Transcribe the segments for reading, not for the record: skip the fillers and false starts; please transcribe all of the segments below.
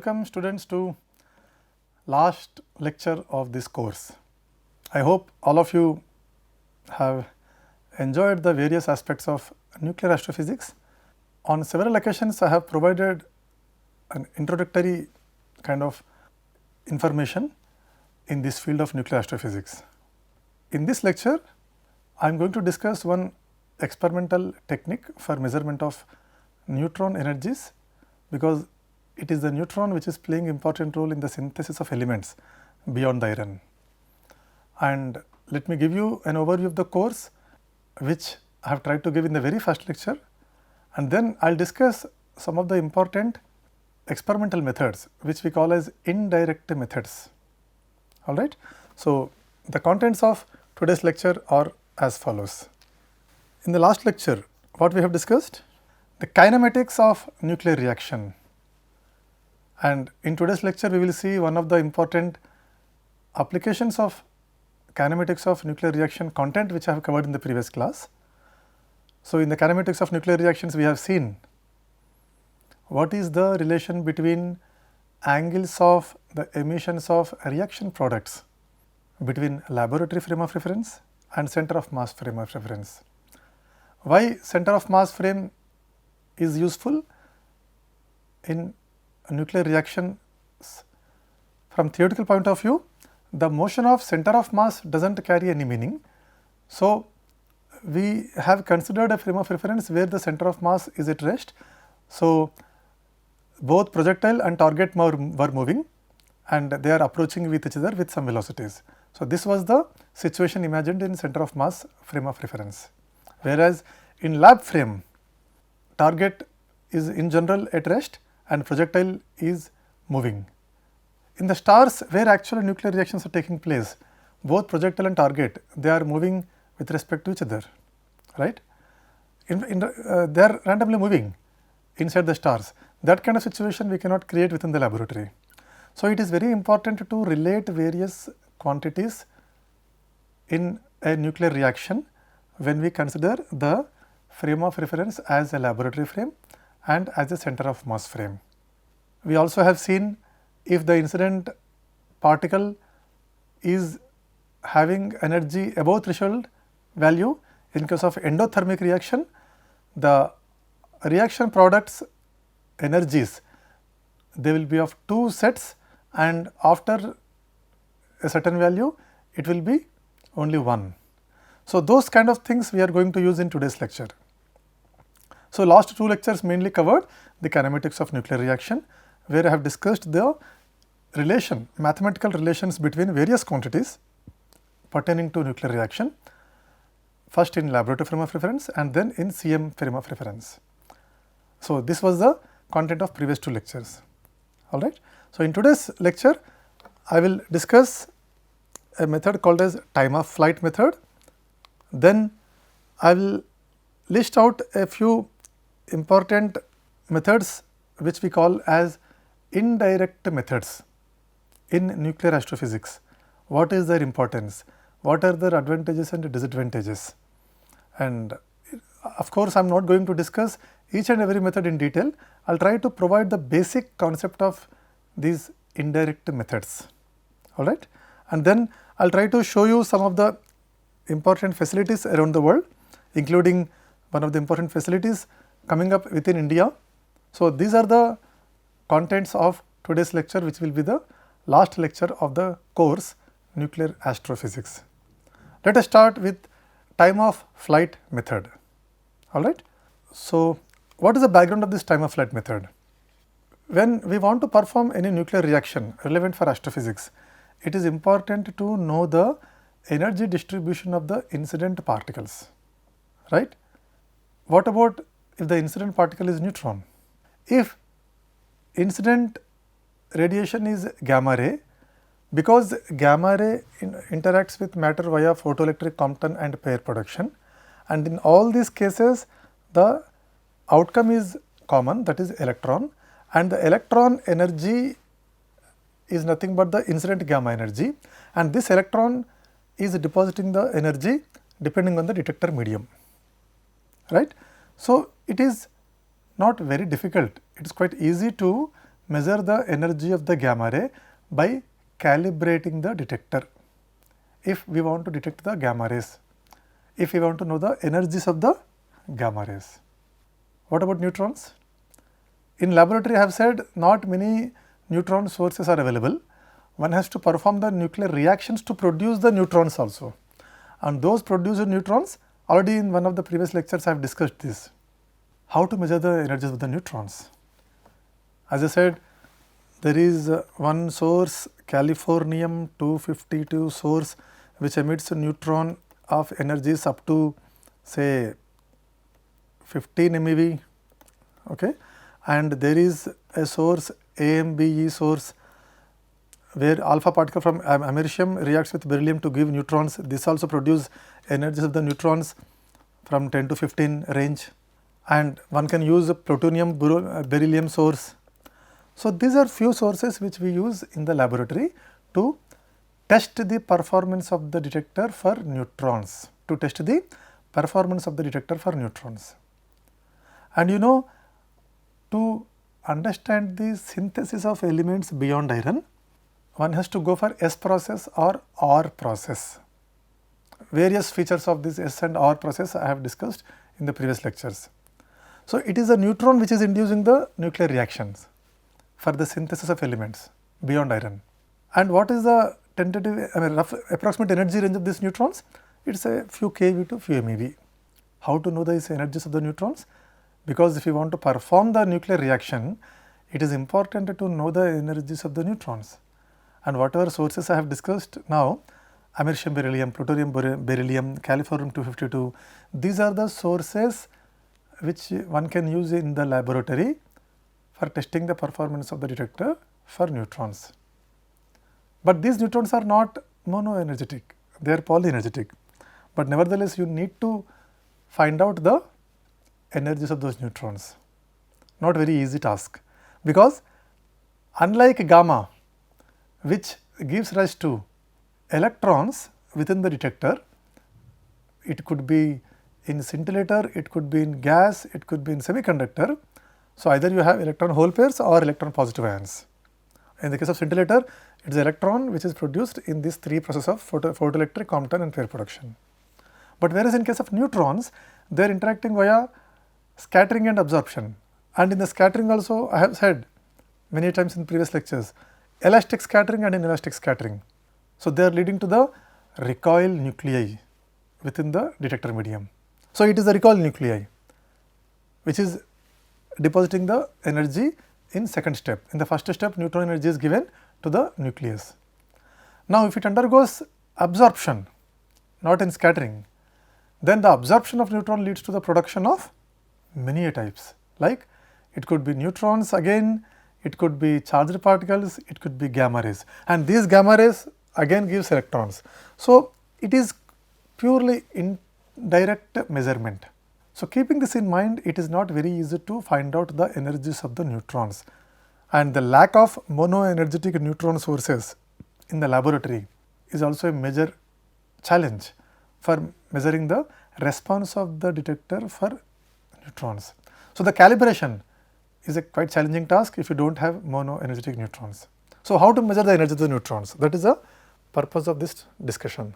welcome students to last lecture of this course. I hope all of you have enjoyed the various aspects of nuclear astrophysics. On several occasions I have provided an introductory kind of information in this field of nuclear astrophysics. In this lecture I am going to discuss one experimental technique for measurement of neutron energies, because it is the neutron which is playing important role in the synthesis of elements beyond the iron. And let me give you an overview of the course which I have tried to give in the very first lecture, and then I will discuss some of the important experimental methods which we call as indirect methods. Alright. So, the contents of today's lecture are as follows. In the last lecture, what we have discussed? The kinematics of nuclear reaction. And in today's lecture, we will see one of the important applications of kinematics of nuclear reaction content which I have covered in the previous class. So, in the kinematics of nuclear reactions, we have seen what is the relation between angles of the emissions of reaction products between laboratory frame of reference and center of mass frame of reference. Why center of mass frame is useful in nuclear reactions? From theoretical point of view, the motion of center of mass does not carry any meaning. So, we have considered a frame of reference where the center of mass is at rest. So, both projectile and target were moving and they are approaching with each other with some velocities. So, this was the situation imagined in center of mass frame of reference, whereas in lab frame target is in general at rest and projectile is moving. In the stars where actual nuclear reactions are taking place, both projectile and target, they are moving with respect to each other, right. They are randomly moving inside the stars. That kind of situation we cannot create within the laboratory. So, it is very important to relate various quantities in a nuclear reaction when we consider the frame of reference as a laboratory frame and as a center of mass frame. We also have seen if the incident particle is having energy above threshold value, in case of endothermic reaction, the reaction products energies, they will be of two sets, and after a certain value it will be only one. So, those kind of things we are going to use in today's lecture. So, last two lectures mainly covered the kinematics of nuclear reaction, where I have discussed the relation, mathematical relations between various quantities pertaining to nuclear reaction, first in laboratory frame of reference and then in CM frame of reference. So, this was the content of previous two lectures. All right. So, in today's lecture, I will discuss a method called as time of flight method. Then I will list out a few important methods which we call as indirect methods in nuclear astrophysics. What is their importance? What are their advantages and disadvantages? And of course, I am not going to discuss each and every method in detail. I will try to provide the basic concept of these indirect methods. All right. And then I will try to show you some of the important facilities around the world, including one of the important facilities coming up within India. So, these are the contents of today's lecture, which will be the last lecture of the course nuclear astrophysics. Let us start with time of flight method. All right. So, what is the background of this time of flight method? When we want to perform any nuclear reaction relevant for astrophysics, it is important to know the energy distribution of the incident particles, right. What about if the incident particle is neutron? If incident radiation is gamma ray, because gamma ray interacts with matter via photoelectric Compton and pair production, and in all these cases the outcome is common, that is electron, and the electron energy is nothing but the incident gamma energy, and this electron is depositing the energy depending on the detector medium, right. So, it is not very difficult, it is quite easy to measure the energy of the gamma ray by calibrating the detector. If we want to detect the gamma rays, if we want to know the energies of the gamma rays. What about neutrons? In laboratory I have said not many neutron sources are available. One has to perform the nuclear reactions to produce the neutrons also, and those produced neutrons, already in one of the previous lectures I have discussed this. How to measure the energies of the neutrons? As I said, there is one source, californium 252 source, which emits a neutron of energies up to say 15 MeV, okay. And there is a source AMBE source, where alpha particle from americium reacts with beryllium to give neutrons. This also produce energies of the neutrons from 10 to 15 range, and one can use a plutonium beryllium source. So, these are few sources which we use in the laboratory to test the performance of the detector for neutrons, And you know, to understand the synthesis of elements beyond iron, one has to go for S process or R process. Various features of this S and R process I have discussed in the previous lectures. So, it is a neutron which is inducing the nuclear reactions for the synthesis of elements beyond iron. And what is the tentative, rough approximate energy range of these neutrons? It is a few keV to few MeV. How to know these energies of the neutrons? Because if you want to perform the nuclear reaction, it is important to know the energies of the neutrons. And whatever sources I have discussed now, americium beryllium, plutonium beryllium, californium 252, these are the sources which one can use in the laboratory for testing the performance of the detector for neutrons. But these neutrons are not monoenergetic, they are polyenergetic. But nevertheless, you need to find out the energies of those neutrons. Not very easy task, because unlike gamma, which gives rise to electrons within the detector, it could be in scintillator, it could be in gas, it could be in semiconductor. So, either you have electron hole pairs or electron positive ions. In the case of scintillator, it is electron which is produced in these three processes of photoelectric, Compton and pair production. But whereas in case of neutrons, they are interacting via scattering and absorption, and in the scattering also I have said many times in previous lectures, elastic scattering and inelastic scattering. So, they are leading to the recoil nuclei within the detector medium. So, it is the recoil nuclei which is depositing the energy in second step. In the first step, neutron energy is given to the nucleus. Now, if it undergoes absorption, not in scattering, then the absorption of neutron leads to the production of many types, like it could be neutrons again, it could be charged particles, it could be gamma rays, and these gamma rays again gives electrons. So, it is purely indirect measurement. So, keeping this in mind, it is not very easy to find out the energies of the neutrons, and the lack of monoenergetic neutron sources in the laboratory is also a major challenge for measuring the response of the detector for neutrons. So, the calibration is a quite challenging task if you do not have monoenergetic neutrons. So, how to measure the energy of the neutrons? That is the purpose of this discussion,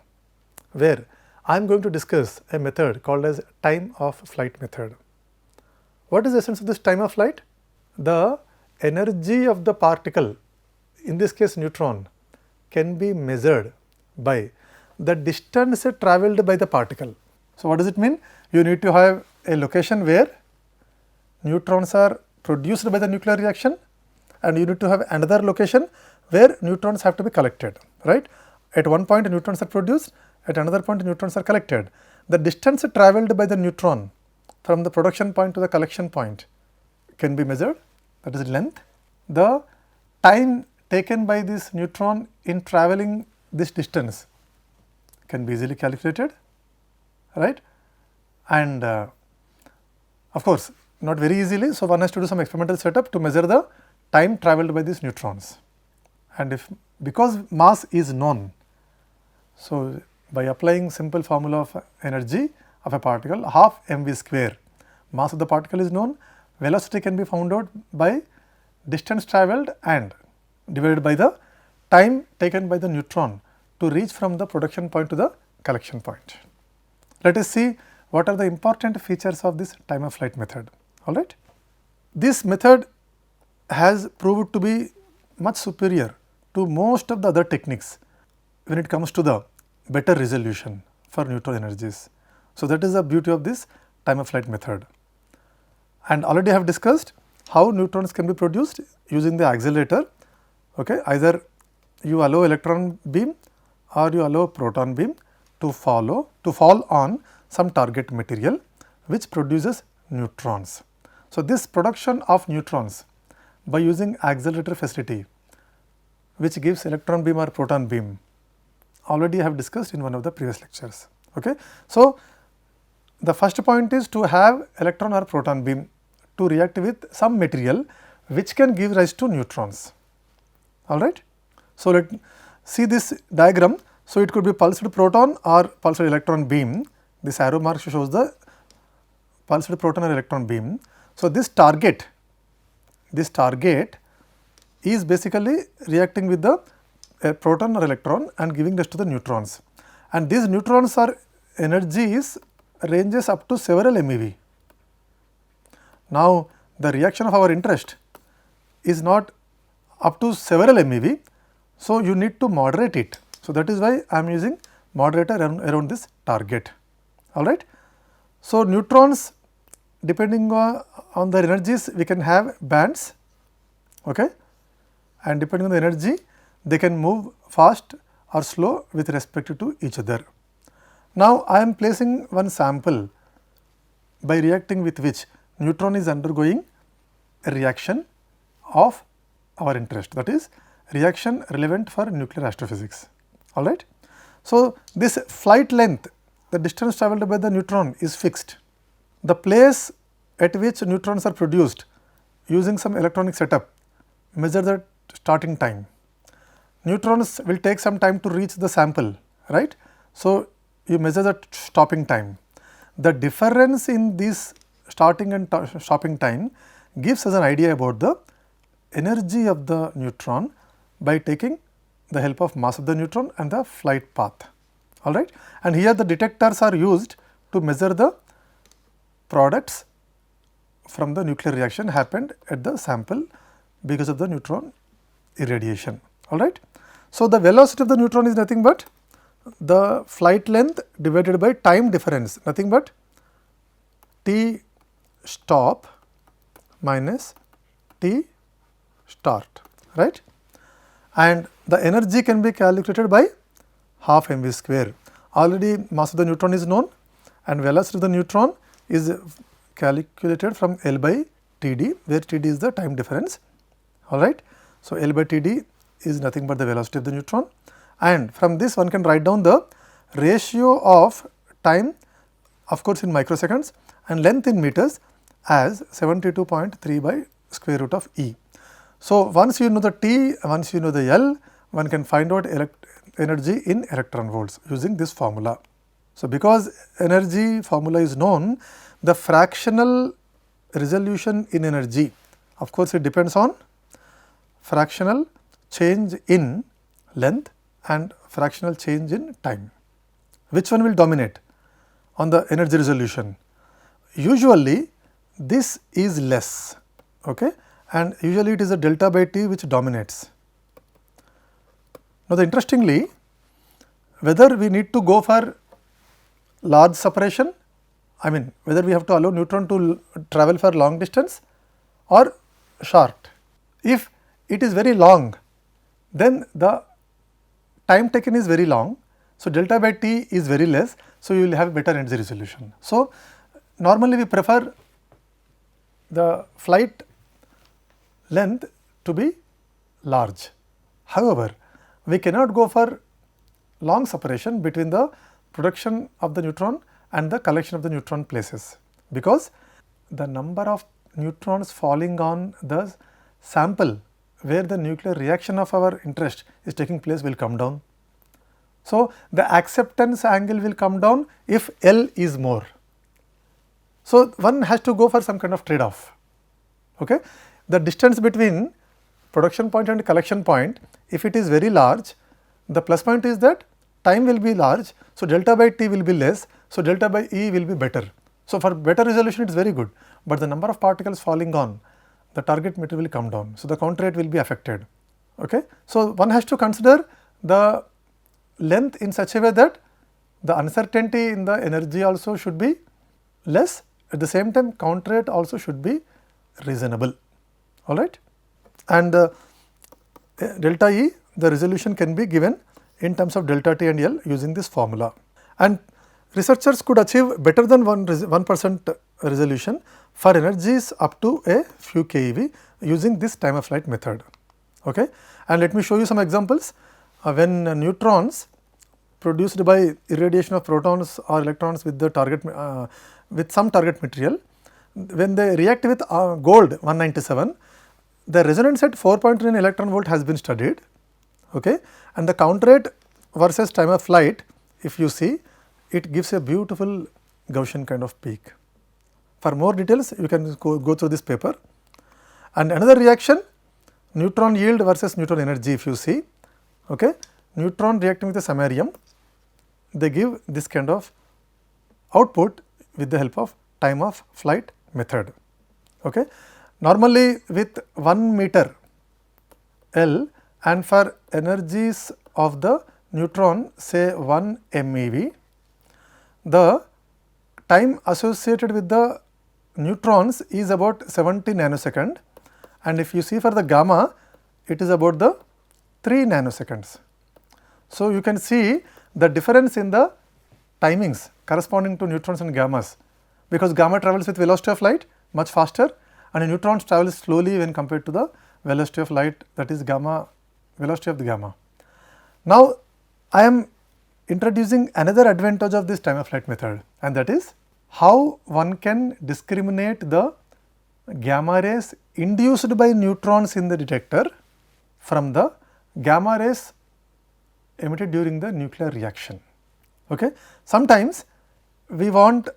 where I am going to discuss a method called as time of flight method. What is the essence of this time of flight? The energy of the particle, in this case neutron, can be measured by the distance travelled by the particle. So, what does it mean? You need to have a location where neutrons are produced by the nuclear reaction, and you need to have another location where neutrons have to be collected, right. At one point neutrons are produced, at another point neutrons are collected. The distance travelled by the neutron from the production point to the collection point can be measured, that is length. The time taken by this neutron in travelling this distance can be easily calculated, right. And of course, not very easily. So, one has to do some experimental setup to measure the time travelled by these neutrons, and if because mass is known. So, by applying simple formula of energy of a particle, half mv square, mass of the particle is known, velocity can be found out by distance travelled and divided by the time taken by the neutron to reach from the production point to the collection point. Let us see what are the important features of this time of flight method. All right. This method has proved to be much superior to most of the other techniques when it comes to the better resolution for neutron energies. So, that is the beauty of this time of flight method. And already I have discussed how neutrons can be produced using the accelerator. Okay. Either you allow electron beam or you allow proton beam to fall on some target material which produces neutrons. So, this production of neutrons by using accelerator facility which gives electron beam or proton beam already I have discussed in one of the previous lectures. Okay. So, the first point is to have electron or proton beam to react with some material which can give rise to neutrons. All right. So, let us see this diagram. So, it could be pulsed proton or pulsed electron beam. This arrow mark shows the pulsed proton or electron beam. So, this target is basically reacting with the proton or electron and giving rise to the neutrons, and these neutrons are energies ranges up to several MeV. Now, the reaction of our interest is not up to several MeV. So, you need to moderate it. So, that is why I am using moderator around this target. All right. So, neutrons depending on their energies we can have bands, okay, and depending on the energy they can move fast or slow with respect to each other. Now, I am placing one sample by reacting with which neutron is undergoing a reaction of our interest, that is reaction relevant for nuclear astrophysics. All right. So, this flight length, the distance travelled by the neutron is fixed. The place at which neutrons are produced using some electronic setup measure the starting time. Neutrons will take some time to reach the sample, right. So, you measure the stopping time. The difference in this starting and stopping time gives us an idea about the energy of the neutron by taking the help of mass of the neutron and the flight path. All right. And here the detectors are used to measure the products from the nuclear reaction happened at the sample because of the neutron irradiation. All right. So, the velocity of the neutron is nothing but the flight length divided by time difference, nothing but t stop minus t start, right. And the energy can be calculated by half mv square. Already mass of the neutron is known and velocity of the neutron is calculated from L by Td, where Td is the time difference. All right. So, L by Td is nothing but the velocity of the neutron, and from this one can write down the ratio of time, of course, in microseconds and length in meters as 72.3 by square root of E. So, once you know the T, once you know the L, one can find out energy in electron volts using this formula. So, because energy formula is known, the fractional resolution in energy, of course, it depends on fractional change in length and fractional change in time. Which one will dominate on the energy resolution? Usually this is less, okay, and usually it is a delta by T which dominates. Now, interestingly, whether we need to go for large separation, I mean whether we have to allow neutron to travel for long distance or short. If it is very long, then the time taken is very long. So, delta by T is very less. So, you will have better energy resolution. So, normally we prefer the flight length to be large. However, we cannot go for long separation between the production of the neutron and the collection of the neutron places, because the number of neutrons falling on the sample where the nuclear reaction of our interest is taking place will come down. So, the acceptance angle will come down if L is more. So, one has to go for some kind of trade off. Okay. the distance between production point and collection point, if it is very large, the plus point is that time will be large. So, delta by t will be less. So, delta by E will be better. So, for better resolution it is very good, but the number of particles falling on the target material will come down. So, the count rate will be affected. Okay. So, one has to consider the length in such a way that the uncertainty in the energy also should be less, at the same time count rate also should be reasonable, all right. And delta E, the resolution can be given in terms of delta T and L using this formula. And researchers could achieve better than 1% resolution for energies up to a few keV using this time of flight method. Okay. And let me show you some examples. When neutrons produced by irradiation of protons or electrons with the target with some target material, when they react with gold 197, the resonance at 4.9 electron volt has been studied. Okay. And the count rate versus time of flight, if you see, it gives a beautiful Gaussian kind of peak. For more details, you can go through this paper. And another reaction, neutron yield versus neutron energy, if you see, okay, neutron reacting with a samarium, they give this kind of output with the help of time of flight method. Okay. Normally with 1 meter L and for energies of the neutron say 1 MeV, the time associated with the neutrons is about 70 nanosecond, and if you see for the gamma, it is about the 3 nanoseconds. So, you can see the difference in the timings corresponding to neutrons and gammas, because gamma travels with velocity of light much faster and neutrons travel slowly when compared to the velocity of light, that is gamma, velocity of the gamma. Now, I am introducing another advantage of this time of flight method, and that is how one can discriminate the gamma rays induced by neutrons in the detector from the gamma rays emitted during the nuclear reaction. Okay. Sometimes we want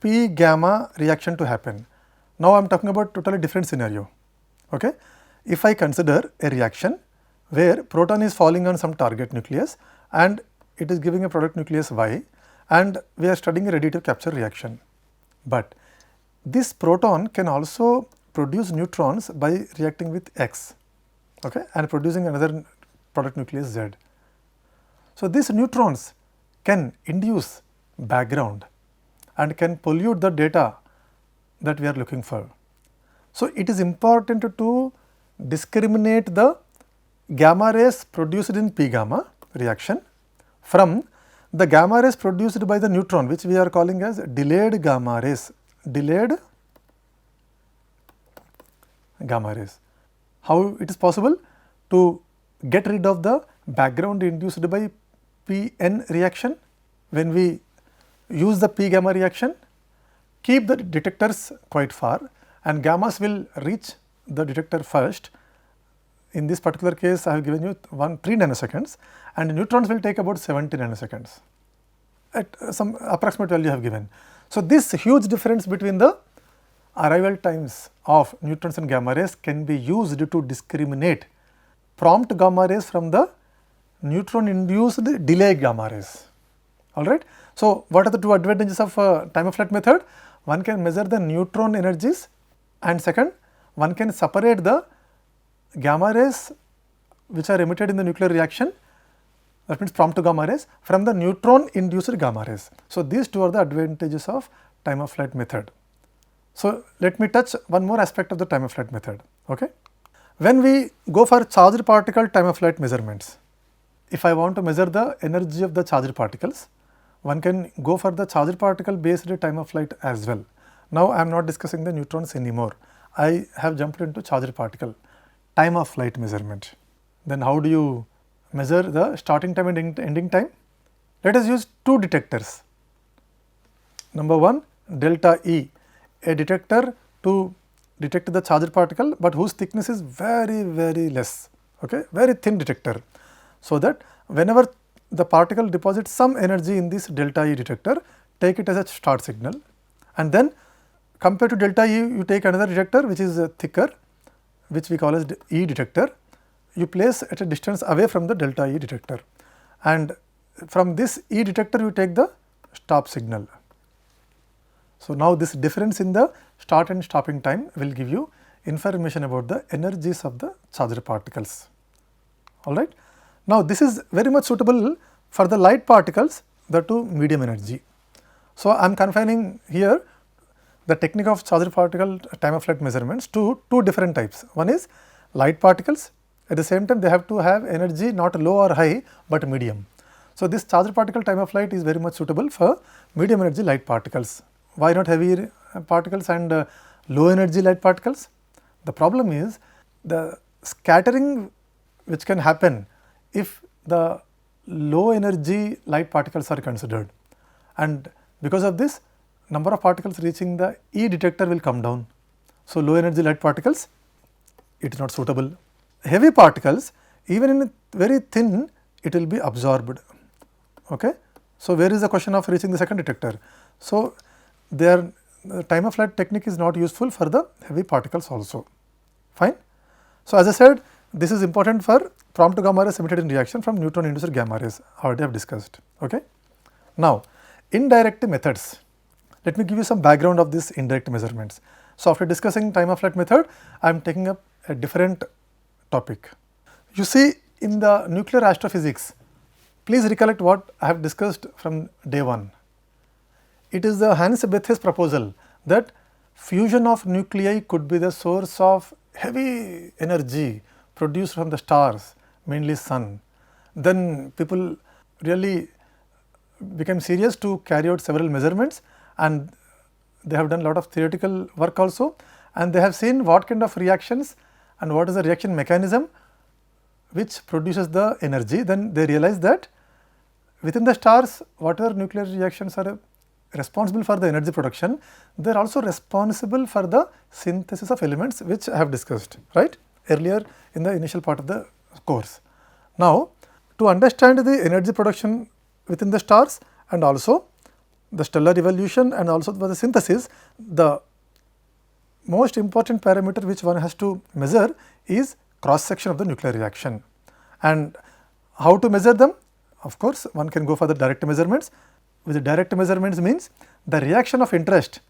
P gamma reaction to happen. Now, I am talking about totally different scenario. Okay. If I consider a reaction where proton is falling on some target nucleus and it is giving a product nucleus Y, and we are studying a radiative capture reaction, but this proton can also produce neutrons by reacting with X, okay, and producing another product nucleus Z. So, these neutrons can induce background and can pollute the data that we are looking for. So, it is important to discriminate the gamma rays produced in P gamma reaction from the gamma rays produced by the neutron, which we are calling as delayed gamma rays, delayed gamma rays. How it is possible to get rid of the background induced by Pn reaction? When we use the P gamma reaction, keep the detectors quite far and gammas will reach the detector first. In this particular case, I have given you 3 nanoseconds and neutrons will take about 70 nanoseconds at some approximate value I have given. So, this huge difference between the arrival times of neutrons and gamma rays can be used to discriminate prompt gamma rays from the neutron induced delay gamma rays. All right. So, what are the two advantages of time of flight method? One can measure the neutron energies, and second, one can separate the gamma rays which are emitted in the nuclear reaction, that means prompt gamma rays, from the neutron induced gamma rays. So, these two are the advantages of time of flight method. So, let me touch one more aspect of the time of flight method. Okay. When we go for charged particle time of flight measurements, if I want to measure the energy of the charged particles, one can go for the charged particle based time of flight as well. Now, I am not discussing the neutrons anymore. I have jumped into charged particle time of flight measurement. Then how do you measure the starting time and ending time? Let us use two detectors. Number one, delta E, a detector to detect the charged particle, but whose thickness is very less, okay, very thin detector. So, that whenever the particle deposits some energy in this delta E detector, take it as a start signal, and then compared to delta E, you take another detector which is thicker, which we call as E detector, you place at a distance away from the delta E detector, and from this E detector you take the stop signal. So, now this difference in the start and stopping time will give you information about the energies of the charged particles. All right. Now, this is very much suitable for the light particles, the to medium energy. So, I am confining here the technique of charged particle time of flight measurements to two different types. One is light particles, at the same time they have to have energy not low or high, but medium. So, this charged particle time of flight is very much suitable for medium energy light particles. Why not heavy particles and low energy light particles? The problem is the scattering which can happen if the low energy light particles are considered, and because of this number of particles reaching the E detector will come down. So, low energy light particles, it is not suitable. Heavy particles, even in very thin, it will be absorbed. Okay. So, where is the question of reaching the second detector? So, the time of flight technique is not useful for the heavy particles also. Fine. So, as I said, this is important for prompt gamma rays emitted in reaction from neutron induced gamma rays, already I have discussed. Okay. Now, indirect methods. Let me give you some background of this indirect measurements. So, after discussing time of flight method, I am taking up a different topic. You see, in the nuclear astrophysics, please recollect what I have discussed from day 1. It is the Hans Bethes proposal that fusion of nuclei could be the source of heavy energy produced from the stars, mainly sun. Then people really became serious to carry out several measurements, and they have done a lot of theoretical work also, and they have seen what kind of reactions and what is the reaction mechanism which produces the energy. Then they realize that within the stars, whatever nuclear reactions are responsible for the energy production, they are also responsible for the synthesis of elements, which I have discussed right earlier in the initial part of the course. Now, to understand the energy production within the stars and also the stellar evolution and also for the synthesis, the most important parameter which one has to measure is cross section of the nuclear reaction. And how to measure them? Of course, one can go for the direct measurements. With the direct measurements means the reaction of interest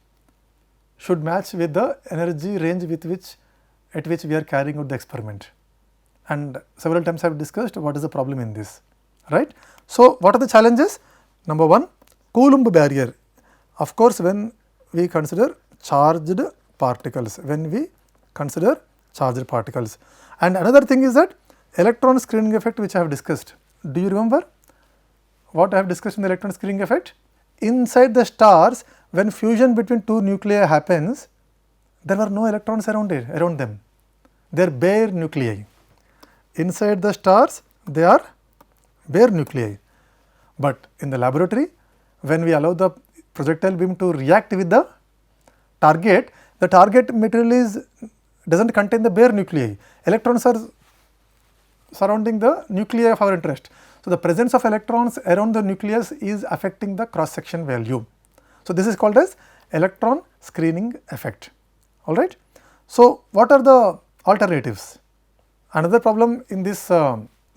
should match with the energy range with which at which we are carrying out the experiment, and several times I have discussed what is the problem in this, right. So, what are the challenges? Number 1, Coulomb barrier. Of course, when we consider charged particles, and another thing is that electron screening effect, which I have discussed. Do you remember what I have discussed in the electron screening effect? Inside the stars, when fusion between two nuclei happens, there were no electrons around them. They are bare nuclei. Inside the stars, they are bare nuclei. But in the laboratory, when we allow the projectile beam to react with the target material does not contain the bare nuclei. Electrons are surrounding the nuclei of our interest. So, the presence of electrons around the nucleus is affecting the cross section value. So, this is called as electron screening effect. All right. So, what are the alternatives? Another problem in this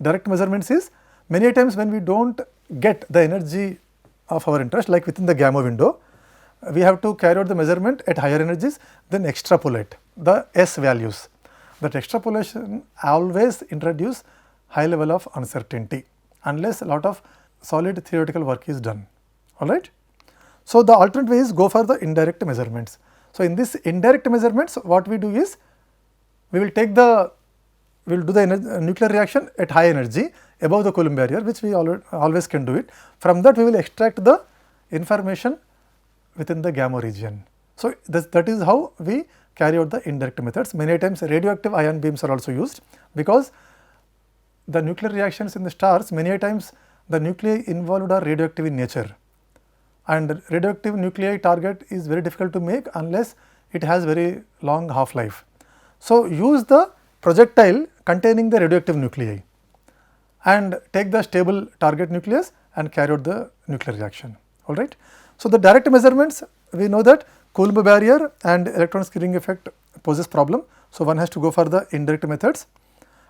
direct measurements is many times when we do not get the energy of our interest, like within the gamma window, we have to carry out the measurement at higher energies, then extrapolate the S values. That extrapolation always introduce high level of uncertainty unless a lot of solid theoretical work is done. All right. So, the alternate way is go for the indirect measurements. So, in this indirect measurements, what we do is we will do the nuclear reaction at high energy above the Coulomb barrier, which we always can do it. From that we will extract the information within the gamma region. So, that is how we carry out the indirect methods. Many times radioactive ion beams are also used, because the nuclear reactions in the stars, many times the nuclei involved are radioactive in nature, and radioactive nuclei target is very difficult to make unless it has very long half life. So, use the projectile containing the radioactive nuclei and take the stable target nucleus and carry out the nuclear reaction. All right. So, the direct measurements, we know that Coulomb barrier and electron screening effect poses problem. So, one has to go for the indirect methods.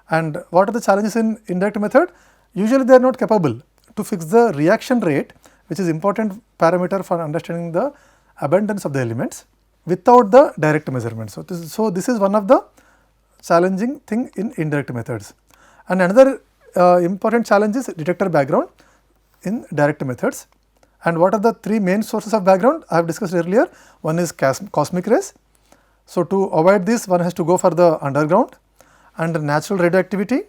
And what are the challenges in indirect method? Usually they are not capable to fix the reaction rate, which is important parameter for understanding the abundance of the elements without the direct measurement. So, this is one of the challenging thing in indirect methods. And another important challenge is detector background in direct methods. And what are the three main sources of background I have discussed earlier? One is cosmic rays. So, to avoid this, one has to go for the underground and natural radioactivity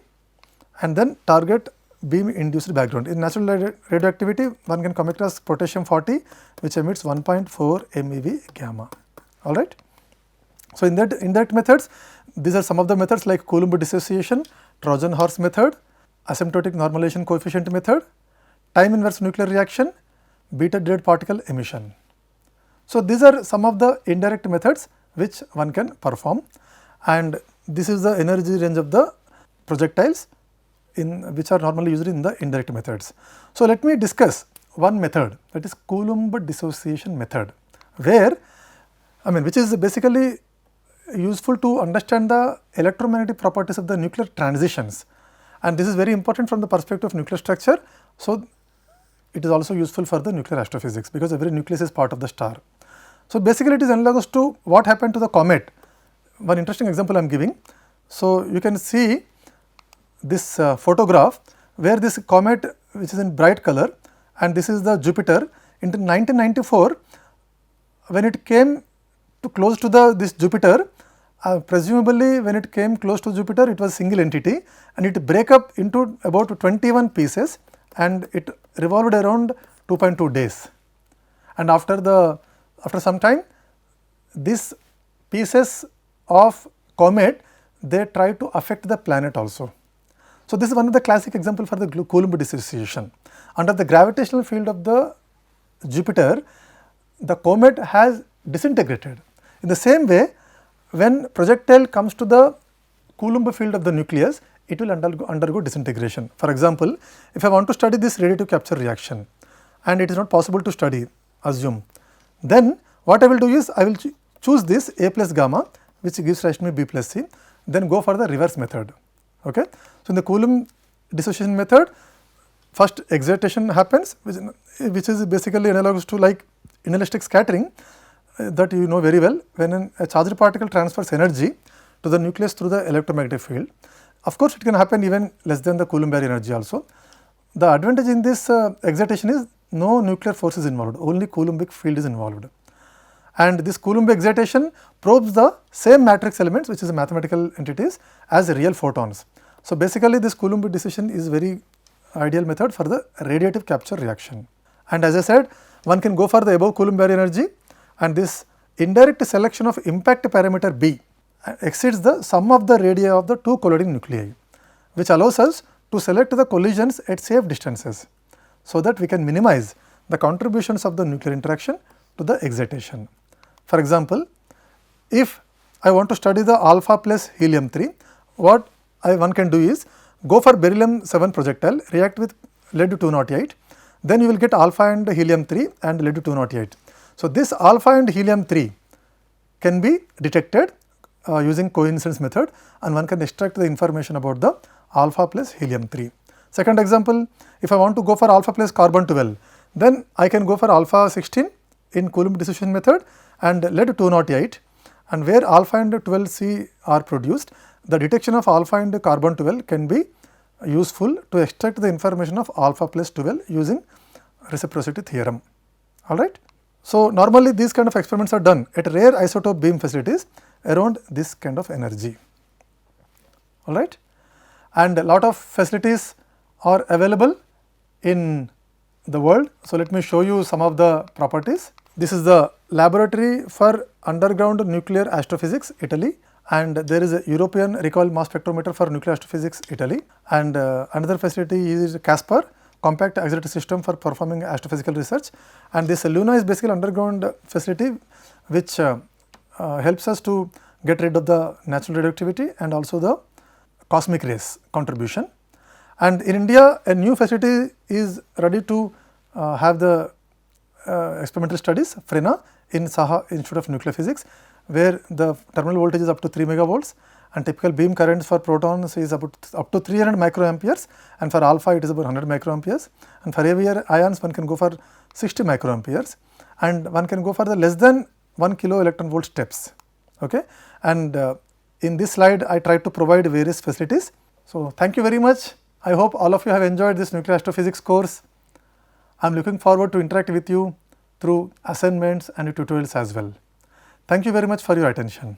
and then target beam induced background. In natural radioactivity, one can come across potassium-40, which emits 1.4 MeV gamma. All right. So, in that indirect methods, these are some of the methods like Coulomb dissociation, Trojan horse method, asymptotic normalization coefficient method, time inverse nuclear reaction, beta delayed particle emission. So, these are some of the indirect methods which one can perform, and this is the energy range of the projectiles which are normally used in the indirect methods. So, let me discuss one method, that is Coulomb dissociation method, where which is basically useful to understand the electromagnetic properties of the nuclear transitions, and this is very important from the perspective of nuclear structure. So, it is also useful for the nuclear astrophysics, because every nucleus is part of the star. So, basically it is analogous to what happened to the comet. One interesting example I am giving. So, you can see this photograph where this comet, which is in bright color, and this is the Jupiter. In 1994, when it came to close to this Jupiter, presumably when it came close to Jupiter, it was single entity, and it break up into about 21 pieces, and it revolved around 2.2 days. And after some time, these pieces of comet, they try to affect the planet also. So, this is one of the classic example for the Coulomb dissociation. Under the gravitational field of the Jupiter, the comet has disintegrated. In the same way, when projectile comes to the Coulomb field of the nucleus, it will undergo disintegration. For example, if I want to study this radiative capture reaction and it is not possible to study, assume, then what I will do is I will choose this A plus gamma, which gives rise to me B plus C, then go for the reverse method. Okay. So, in the Coulomb dissociation method, first excitation happens, which is basically analogous to like inelastic scattering, that you know very well. When a charged particle transfers energy to the nucleus through the electromagnetic field, of course, it can happen even less than the Coulomb barrier energy also. The advantage in this excitation is no nuclear force is involved, only Coulombic field is involved. And this Coulomb excitation probes the same matrix elements, which is mathematical entities, as real photons. So, basically this Coulomb dissociation is very ideal method for the radiative capture reaction. And as I said, one can go for the above Coulomb barrier energy, and this indirect selection of impact parameter B exceeds the sum of the radii of the two colliding nuclei, which allows us to select the collisions at safe distances, so that we can minimize the contributions of the nuclear interaction to the excitation. For example, if I want to study the alpha plus helium 3, what one can do is go for beryllium 7 projectile, react with lead 208, then you will get alpha and helium 3 and lead 208. So, this alpha and helium 3 can be detected using coincidence method, and one can extract the information about the alpha plus helium 3. Second example, if I want to go for alpha plus carbon 12, then I can go for alpha 16 in Coulomb dissociation method and lead 208, and where alpha and 12C are produced, the detection of alpha and carbon 12 can be useful to extract the information of alpha plus 12 using reciprocity theorem. All right. So, normally these kind of experiments are done at rare isotope beam facilities around this kind of energy. All right. And a lot of facilities are available in the world. So, let me show you some of the properties. This is the Laboratory for Underground Nuclear Astrophysics, Italy, and there is a European recoil mass spectrometer for nuclear astrophysics, Italy, and another facility is CASPER, Compact Accelerator System for performing astrophysical research, and this LUNA is basically underground facility which helps us to get rid of the natural radioactivity and also the cosmic rays contribution. And in India, a new facility is ready to have the experimental studies, FRENA, in Saha Institute of Nuclear Physics, where the terminal voltage is up to 3 megavolts, and typical beam currents for protons is up to 300 microamperes, and for alpha it is about 100 microamperes, and for heavier ions one can go for 60 microamperes, and one can go for the less than 1 kilo electron volt steps. Okay? And in this slide I tried to provide various facilities. So, thank you very much. I hope all of you have enjoyed this nuclear astrophysics course. I am looking forward to interact with you through assignments and tutorials as well. Thank you very much for your attention.